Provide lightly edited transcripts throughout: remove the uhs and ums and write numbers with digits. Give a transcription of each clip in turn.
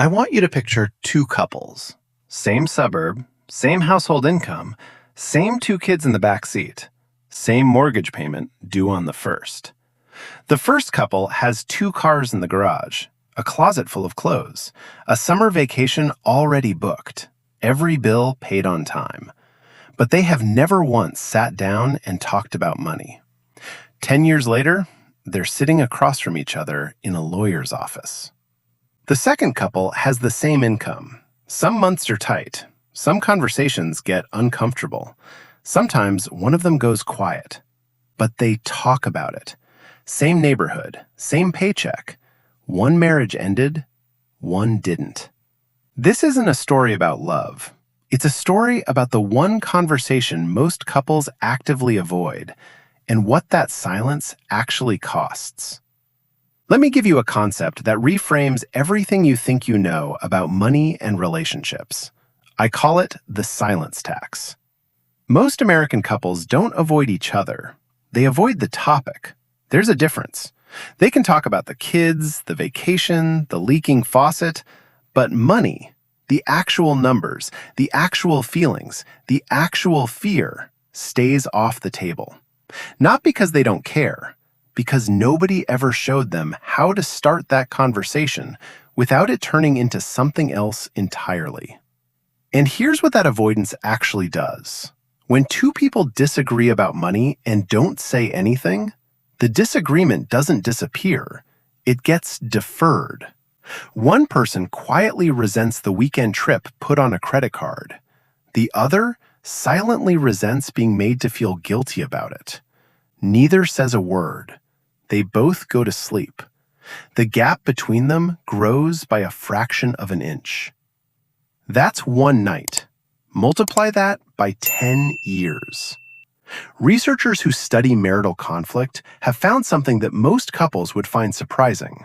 I want you to picture two couples, same suburb, same household income, same two kids in the back seat, same mortgage payment due on the first. The first couple has two cars in the garage, a closet full of clothes, a summer vacation already booked, every bill paid on time. But they have never once sat down and talked about money. 10 years later, they're sitting across from each other in a lawyer's office. The second couple has the same income. Some months are tight. Some conversations get uncomfortable. Sometimes one of them goes quiet. But they talk about it. Same neighborhood, same paycheck. One marriage ended, one didn't. This isn't a story about love. It's a story about the one conversation most couples actively avoid and what that silence actually costs. Let me give you a concept that reframes everything you think you know about money and relationships. I call it the silence tax. Most American couples don't avoid each other. They avoid the topic. There's a difference. They can talk about the kids, the vacation, the leaking faucet, but money, the actual numbers, the actual feelings, the actual fear, stays off the table. Not because they don't care, because nobody ever showed them how to start that conversation without it turning into something else entirely. And here's what that avoidance actually does. When two people disagree about money and don't say anything, the disagreement doesn't disappear. It gets deferred. One person quietly resents the weekend trip put on a credit card. The other silently resents being made to feel guilty about it. Neither says a word. They both go to sleep. The gap between them grows by a fraction of an inch. That's one night. Multiply that by 10 years. Researchers who study marital conflict have found something that most couples would find surprising.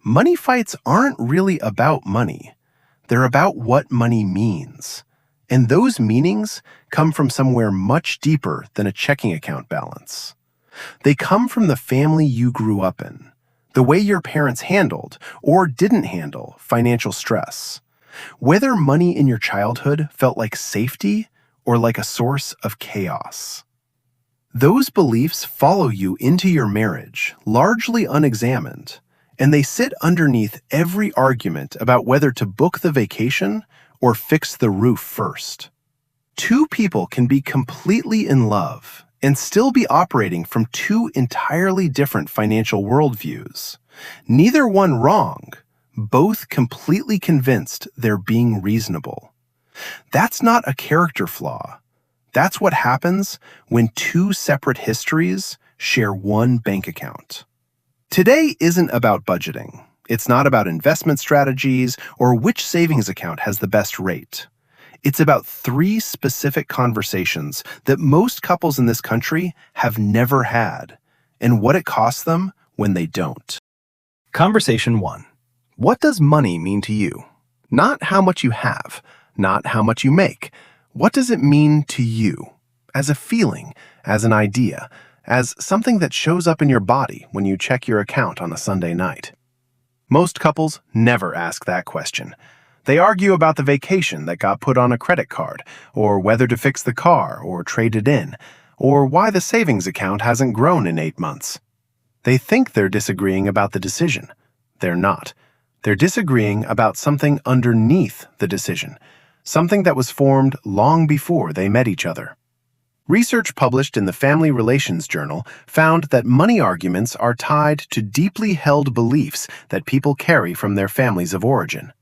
Money fights aren't really about money. They're about what money means. And those meanings come from somewhere much deeper than a checking account balance. They come from the family you grew up in, the way your parents handled or didn't handle financial stress, whether money in your childhood felt like safety or like a source of chaos. Those beliefs follow you into your marriage, largely unexamined, and they sit underneath every argument about whether to book the vacation or fix the roof first. Two people can be completely in love and still be operating from two entirely different financial worldviews. Neither one wrong, both completely convinced they're being reasonable. That's not a character flaw. That's what happens when two separate histories share one bank account. Today isn't about budgeting. It's not about investment strategies or which savings account has the best rate. It's about three specific conversations that most couples in this country have never had, and what it costs them when they don't. Conversation 1. What does money mean to you? Not how much you have, not how much you make. What does it mean to you? As a feeling, as an idea, as something that shows up in your body when you check your account on a Sunday night. Most couples never ask that question. They argue about the vacation that got put on a credit card, or whether to fix the car or trade it in, or why the savings account hasn't grown in 8 months. They think they're disagreeing about the decision. They're not. They're disagreeing about something underneath the decision, something that was formed long before they met each other. Research published in the Family Relations Journal found that money arguments are tied to deeply held beliefs that people carry from their families of origin.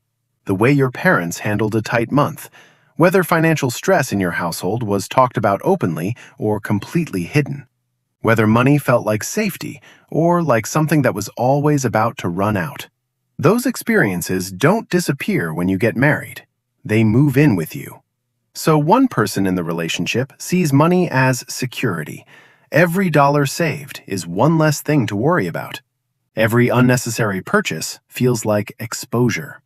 The way your parents handled a tight month, whether financial stress in your household was talked about openly or completely hidden, whether money felt like safety or like something that was always about to run out. Those experiences don't disappear when you get married. They move in with you. So one person in the relationship sees money as security. Every dollar saved is one less thing to worry about. Every unnecessary purchase feels like exposure.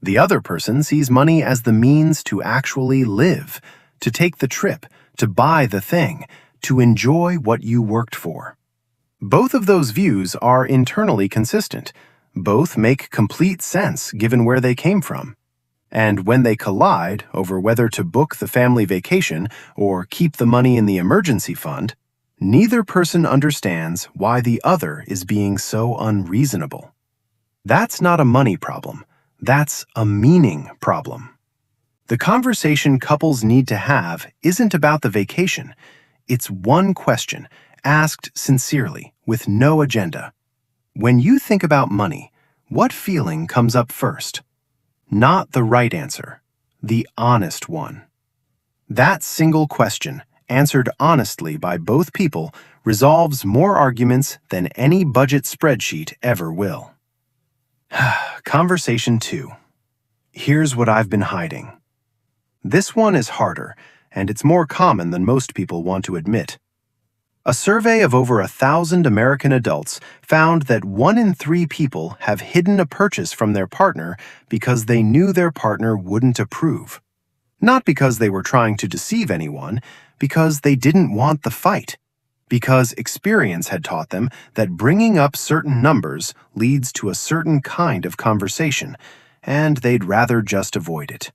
The other person sees money as the means to actually live, to take the trip, to buy the thing, to enjoy what you worked for. Both of those views are internally consistent. Both make complete sense given where they came from. And when they collide over whether to book the family vacation or keep the money in the emergency fund, neither person understands why the other is being so unreasonable. That's not a money problem. That's a meaning problem. The conversation couples need to have isn't about the vacation. It's one question, asked sincerely, with no agenda. When you think about money, what feeling comes up first? Not the right answer, the honest one. That single question, answered honestly by both people, resolves more arguments than any budget spreadsheet ever will. Conversation 2. Here's what I've been hiding. This one is harder, and it's more common than most people want to admit. A survey of over 1,000 American adults found that 1 in 3 people have hidden a purchase from their partner because they knew their partner wouldn't approve. Not because they were trying to deceive anyone, because they didn't want the fight. Because experience had taught them that bringing up certain numbers leads to a certain kind of conversation, and they'd rather just avoid it.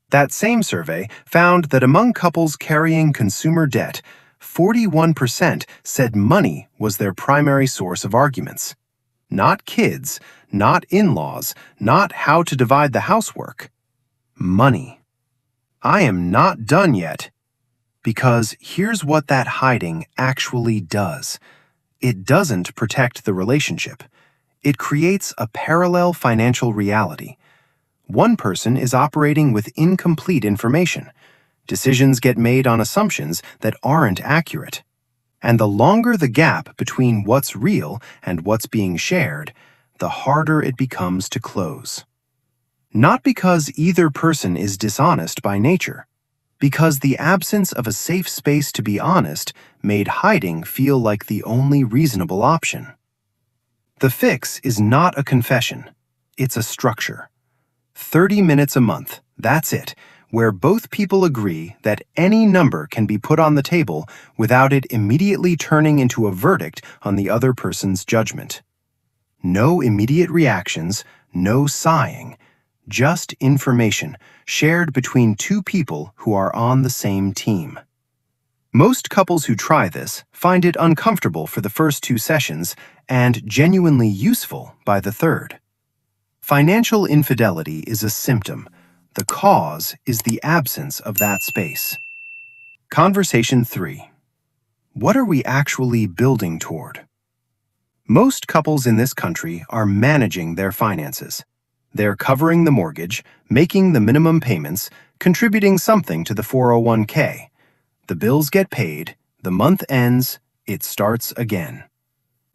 That same survey found that among couples carrying consumer debt, 41% said money was their primary source of arguments. Not kids, not in-laws, not how to divide the housework. Money. I am not done yet. Because here's what that hiding actually does. It doesn't protect the relationship. It creates a parallel financial reality. One person is operating with incomplete information. Decisions get made on assumptions that aren't accurate. And the longer the gap between what's real and what's being shared, the harder it becomes to close. Not because either person is dishonest by nature, because the absence of a safe space to be honest made hiding feel like the only reasonable option. The fix is not a confession, it's a structure. 30 minutes a month, that's it, where both people agree that any number can be put on the table without it immediately turning into a verdict on the other person's judgment. No immediate reactions, no sighing, just information shared between 2 people who are on the same team. Most couples who try this find it uncomfortable for the first 2 sessions and genuinely useful by the third. Financial infidelity is a symptom. The cause is the absence of that space. Conversation 3. What are we actually building toward? Most couples in this country are managing their finances. They're covering the mortgage, making the minimum payments, contributing something to the 401k. The bills get paid, the month ends, it starts again.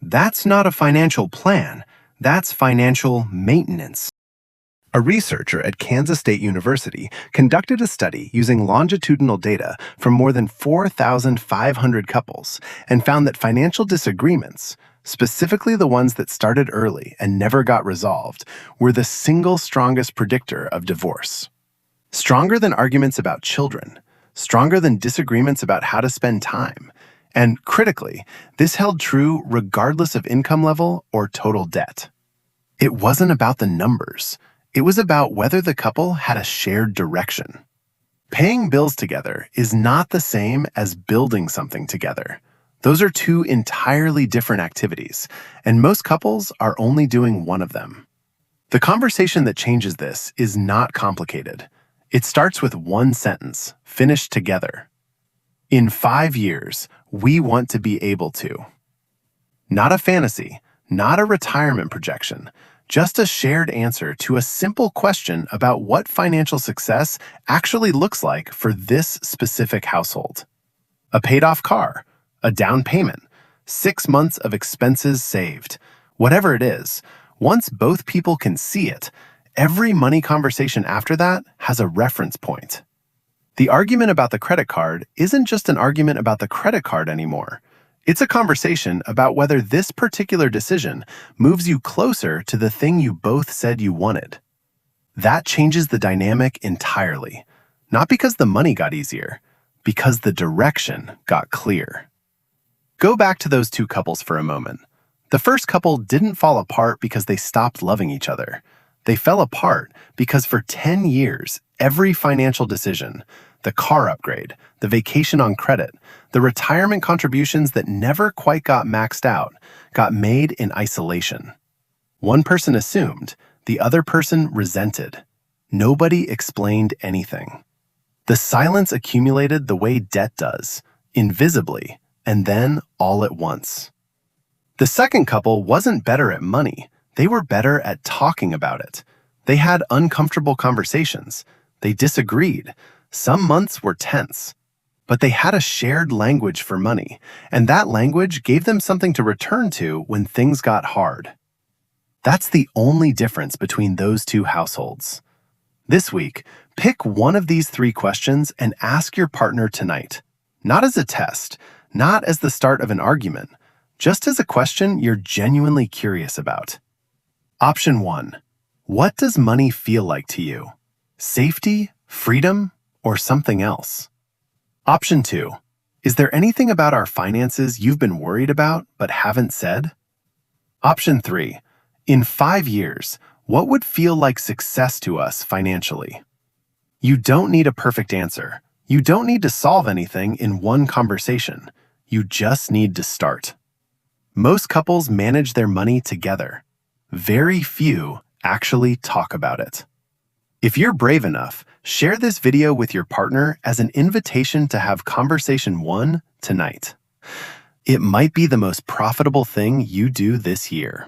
That's not a financial plan. That's financial maintenance. A researcher at Kansas State University conducted a study using longitudinal data from more than 4,500 couples and found that financial disagreements, specifically the ones that started early and never got resolved, were the single strongest predictor of divorce. Stronger than arguments about children, stronger than disagreements about how to spend time. And critically, this held true regardless of income level or total debt. It wasn't about the numbers. It was about whether the couple had a shared direction. Paying bills together is not the same as building something together. Those are 2 entirely different activities, and most couples are only doing one of them. The conversation that changes this is not complicated. It starts with one sentence, finished together. In 5 years, we want to be able to. Not a fantasy, not a retirement projection, just a shared answer to a simple question about what financial success actually looks like for this specific household. A paid-off car, a down payment, 6 months of expenses saved. Whatever it is, once both people can see it, every money conversation after that has a reference point. The argument about the credit card isn't just an argument about the credit card anymore. It's a conversation about whether this particular decision moves you closer to the thing you both said you wanted. That changes the dynamic entirely, not because the money got easier, because the direction got clear. Go back to those 2 couples for a moment. The first couple didn't fall apart because they stopped loving each other. They fell apart because for 10 years, every financial decision, the car upgrade, the vacation on credit, the retirement contributions that never quite got maxed out, got made in isolation. One person assumed, the other person resented. Nobody explained anything. The silence accumulated the way debt does, invisibly, and then all at once. The second couple wasn't better at money. They were better at talking about it. They had uncomfortable conversations. They disagreed. Some months were tense. But they had a shared language for money, and that language gave them something to return to when things got hard. That's the only difference between those two households. This week, pick one of these 3 questions and ask your partner tonight. Not as a test, not as the start of an argument, just as a question you're genuinely curious about. Option 1. What does money feel like to you? Safety, freedom, or something else? Option 2. Is there anything about our finances you've been worried about but haven't said? Option 3. In 5 years, what would feel like success to us financially? You don't need a perfect answer. You don't need to solve anything in one conversation. You just need to start. Most couples manage their money together. Very few actually talk about it. If you're brave enough, share this video with your partner as an invitation to have conversation 1 tonight. It might be the most profitable thing you do this year.